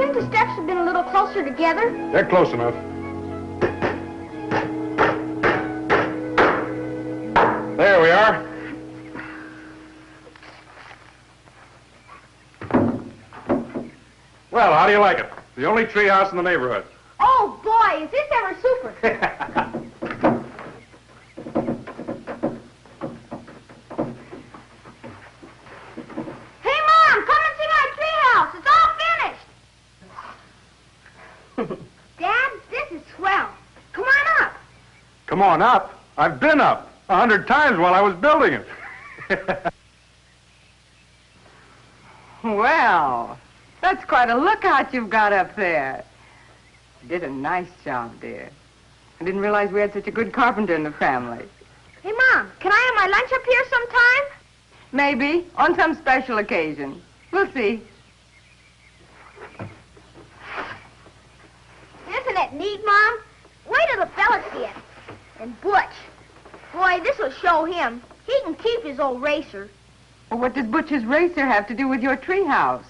shouldn't the steps have been a little closer together? They're close enough. There we are. Well, how do you like it? The only treehouse in the neighborhood. Oh, boy, is this ever super. Hey, Mom, come and see my treehouse. It's all finished. Dad, this is swell. Come on up. Come on up. I've been up 100 times while I was building it. Well, that's quite a lookout you've got up there. You did a nice job, dear. I didn't realize we had such a good carpenter in the family. Hey, Mom, can I have my lunch up here sometime? Maybe, on some special occasion. We'll see. Isn't it neat, Mom? Wait till the fellas see it. And Butch. Boy, this will show him. He can keep his old racer. Well, what does Butch's racer have to do with your treehouse?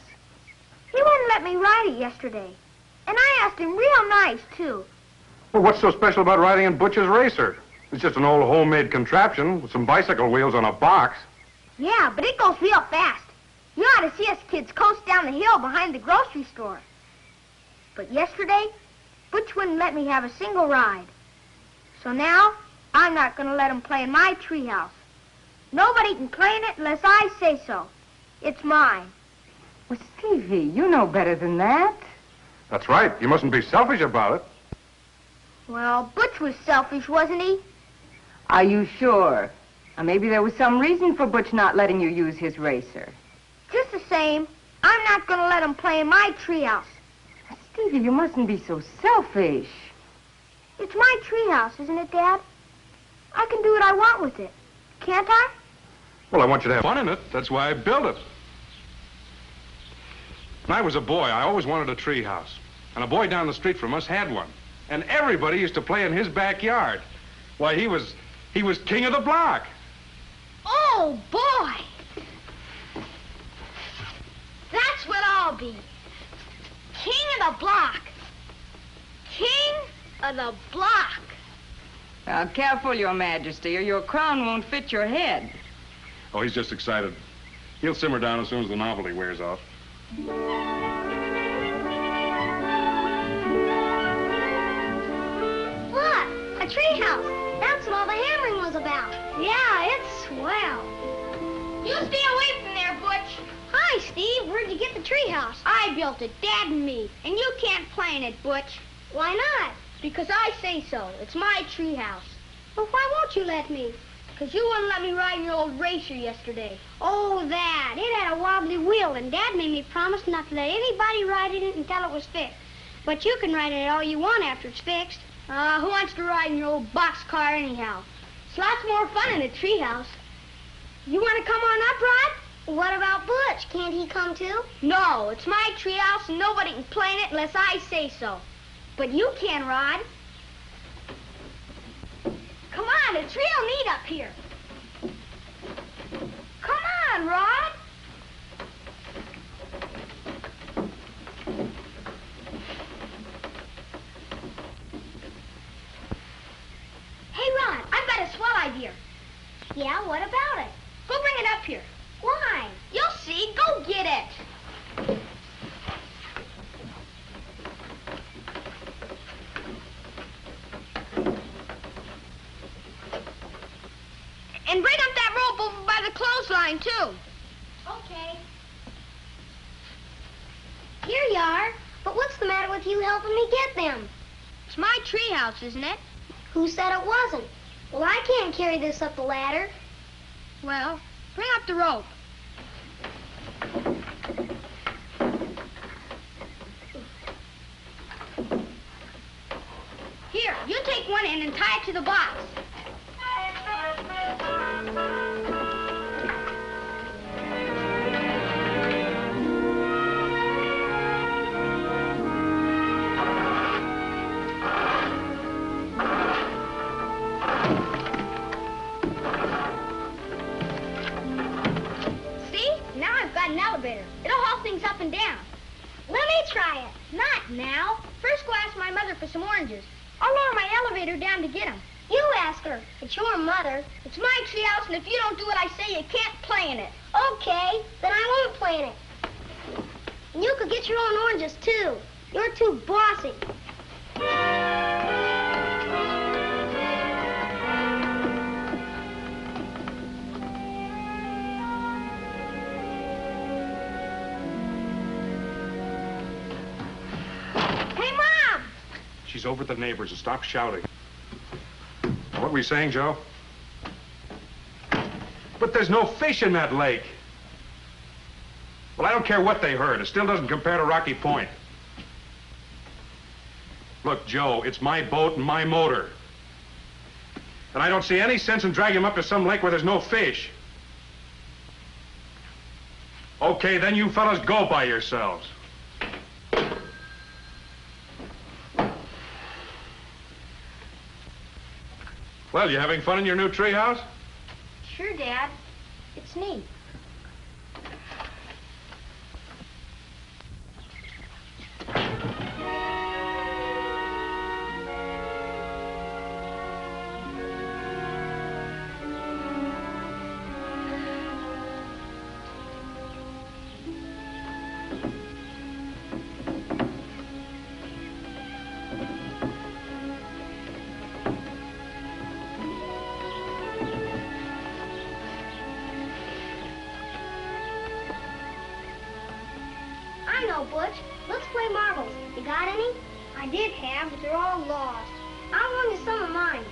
He wouldn't let me ride it yesterday. And I asked him real nice, too. Well, what's so special about riding in Butch's racer? It's just an old homemade contraption with some bicycle wheels on a box. Yeah, but it goes real fast. You ought to see us kids coast down the hill behind the grocery store. But yesterday, Butch wouldn't let me have a single ride. So now, I'm not going to let him play in my treehouse. Nobody can play in it unless I say so. It's mine. Well, Stevie, you know better than that. That's right. You mustn't be selfish about it. Well, Butch was selfish, wasn't he? Are you sure? Or maybe there was some reason for Butch not letting you use his racer. Just the same, I'm not going to let him play in my treehouse. Stevie, you mustn't be so selfish. It's my treehouse, isn't it, Dad? I can do what I want with it. Can't I? Well, I want you to have fun in it. That's why I built it. When I was a boy, I always wanted a tree house. And a boy down the street from us had one. And everybody used to play in his backyard. Why, he was king of the block. Oh, boy! That's what I'll be. King of the block. King of the block. Now, careful, Your Majesty, or your crown won't fit your head. Oh, he's just excited. He'll simmer down as soon as the novelty wears off. Look, a treehouse. That's what all the hammering was about. Yeah, it's swell. You stay away from there, Butch. Hi, Steve. Where'd you get the treehouse? I built it, Dad and me. And you can't play in it, Butch. Why not? Because I say so. It's my treehouse. Well, why won't you let me? Because you wouldn't let me ride in your old racer yesterday. Oh, that. It had a wobbly wheel, and Dad made me promise not to let anybody ride in it until it was fixed. But you can ride in it all you want after it's fixed. Who wants to ride in your old boxcar anyhow? It's lots more fun in a treehouse. You want to come on up, Rod? What about Butch? Can't he come too? No, it's my treehouse, and nobody can play in it unless I say so. But you can, Rod. Come on, it's real neat up here. Come on, Rod. Hey, Rod, I've got a swell idea. Yeah, what about it? Go bring it up here. Why? You'll see. Go get it. And bring up that rope over by the clothesline, too. Okay. Here you are. But what's the matter with you helping me get them? It's my treehouse, isn't it? Who said it wasn't? Well, I can't carry this up the ladder. Well, bring up the rope. Here, you take one end and tie it to the box. See? Now I've got an elevator. It'll haul things up and down. Let me try it. Now? First go ask my mother for some oranges. I'll lower my elevator down to get them. You ask her. It's your mother. It's my treehouse, and if you don't do what I say, you can't play in it. Okay, then I won't play in it. And you could get your own oranges, too. You're too bossy. Hey, Mom! She's over at the neighbors, and stop shouting. What were you saying, Joe? But there's no fish in that lake. Well, I don't care what they heard. It still doesn't compare to Rocky Point. Look, Joe, it's my boat and my motor. And I don't see any sense in dragging him up to some lake where there's no fish. Okay, then you fellas go by yourselves. Well, you having fun in your new treehouse? Sure, Dad. It's neat. I know, Butch. Let's play marbles. You got any? I did have, but they're all lost. I'll loan you some of mine.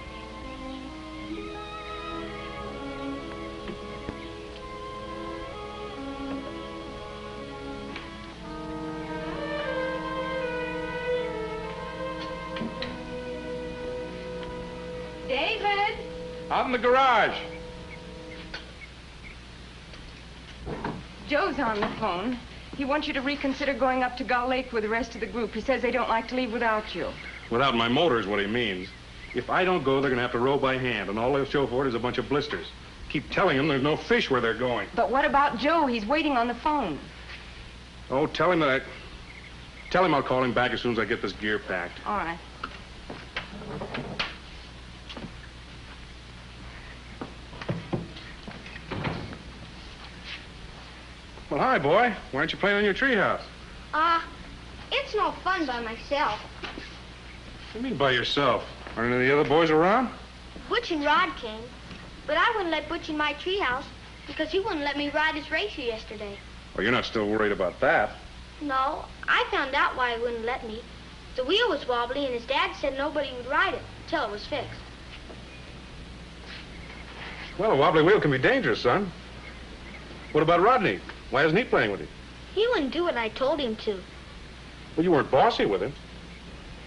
David! Out in the garage. Joe's on the phone. He wants you to reconsider going up to Gull Lake with the rest of the group. He says they don't like to leave without you. Without my motor is what he means. If I don't go, they're going to have to row by hand, and all they'll show for it is a bunch of blisters. Keep telling them there's no fish where they're going. But what about Joe? He's waiting on the phone. Oh, tell him I'll call him back as soon as I get this gear packed. All right. Well, hi, boy. Why aren't you playing in your treehouse? It's no fun by myself. What do you mean by yourself? Aren't any of the other boys around? Butch and Rod came, but I wouldn't let Butch in my treehouse because he wouldn't let me ride his racer yesterday. Well, you're not still worried about that. No, I found out why he wouldn't let me. The wheel was wobbly, and his dad said nobody would ride it until it was fixed. Well, a wobbly wheel can be dangerous, son. What about Rodney? Why isn't he playing with you? He wouldn't do what I told him to. Well, you weren't bossy with him.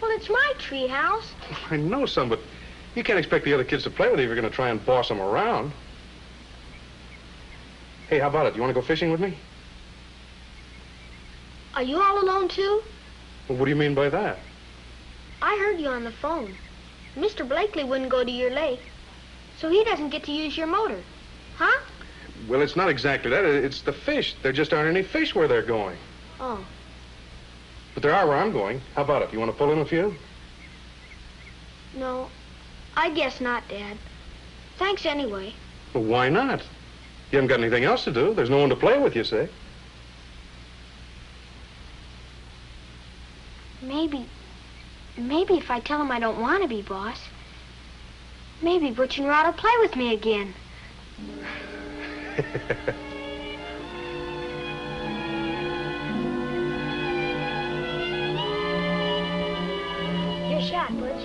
Well, it's my treehouse. I know, son, but you can't expect the other kids to play with you if you're going to try and boss them around. Hey, how about it? You want to go fishing with me? Are you all alone, too? Well, what do you mean by that? I heard you on the phone. Mr. Blakely wouldn't go to your lake, so he doesn't get to use your motor. Huh? Well, it's not exactly that. It's the fish. There just aren't any fish where they're going. Oh. But there are where I'm going. How about it? You want to pull in a few? No, I guess not, Dad. Thanks anyway. Well, why not? You haven't got anything else to do. There's no one to play with, you say. Maybe if I tell him I don't want to be boss, maybe Butch and Rod will play with me again. Your shot, Butch.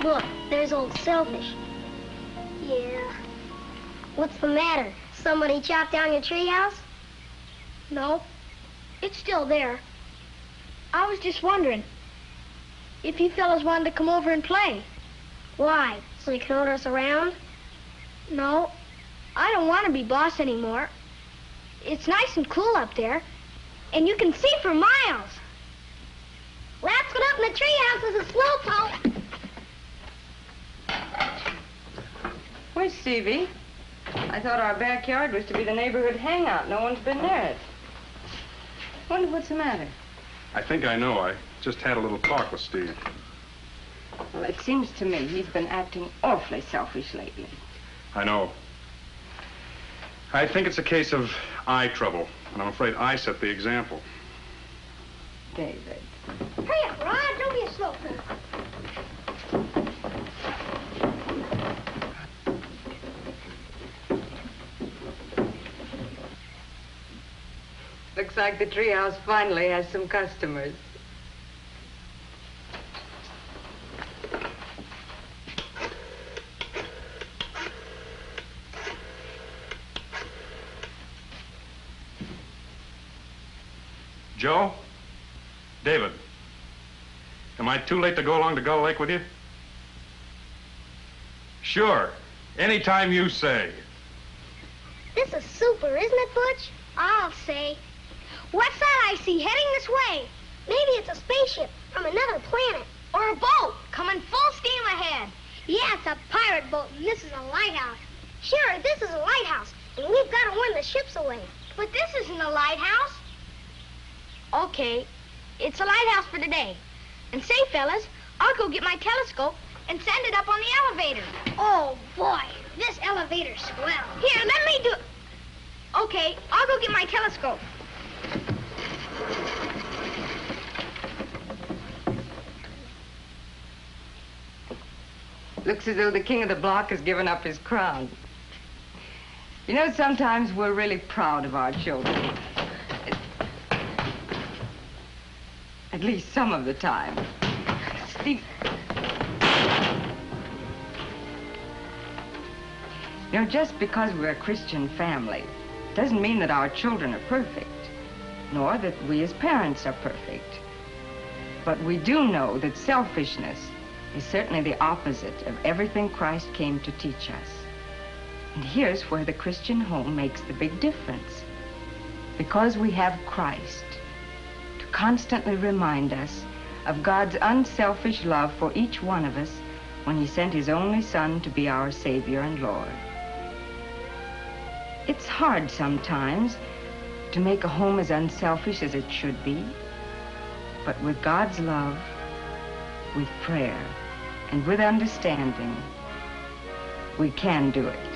Look, there's old Selfish. Yeah. What's the matter? Somebody chopped down your treehouse? No, it's still there. I was just wondering if you fellas wanted to come over and play. Why? So you can order us around? No, I don't want to be boss anymore. It's nice and cool up there, and you can see for miles. Let's get up in the treehouse is a slowpoke. Where's Stevie? I thought our backyard was to be the neighborhood hangout. No one's been near it. Wonder what's the matter. I think I know. I just had a little talk with Steve. Well, it seems to me he's been acting awfully selfish lately. I know. I think it's a case of eye trouble, and I'm afraid I set the example. David. Hurry up, Rod. Don't be a slowpoke. Looks like the treehouse finally has some customers. Joe? David? Am I too late to go along to Gull Lake with you? Sure. Anytime you say. This is super, isn't it, Butch? I'll say. What's that I see heading this way? Maybe it's a spaceship from another planet. Or a boat coming full steam ahead. Yeah, it's a pirate boat, and this is a lighthouse. Sure, this is a lighthouse, and we've got to warn the ships away. But this isn't a lighthouse. Okay, it's a lighthouse for today. And say, fellas, I'll go get my telescope and send it up on the elevator. Oh, boy, this elevator's swell. Here, let me do it. Okay, I'll go get my telescope. Looks as though the king of the block has given up his crown. You know, sometimes we're really proud of our children. At least some of the time. Steve. You know, just because we're a Christian family doesn't mean that our children are perfect, nor that we as parents are perfect. But we do know that selfishness is certainly the opposite of everything Christ came to teach us. And here's where the Christian home makes the big difference. Because we have Christ to constantly remind us of God's unselfish love for each one of us when he sent his only Son to be our Savior and Lord. It's hard sometimes to make a home as unselfish as it should be, but with God's love, with prayer, and with understanding, we can do it.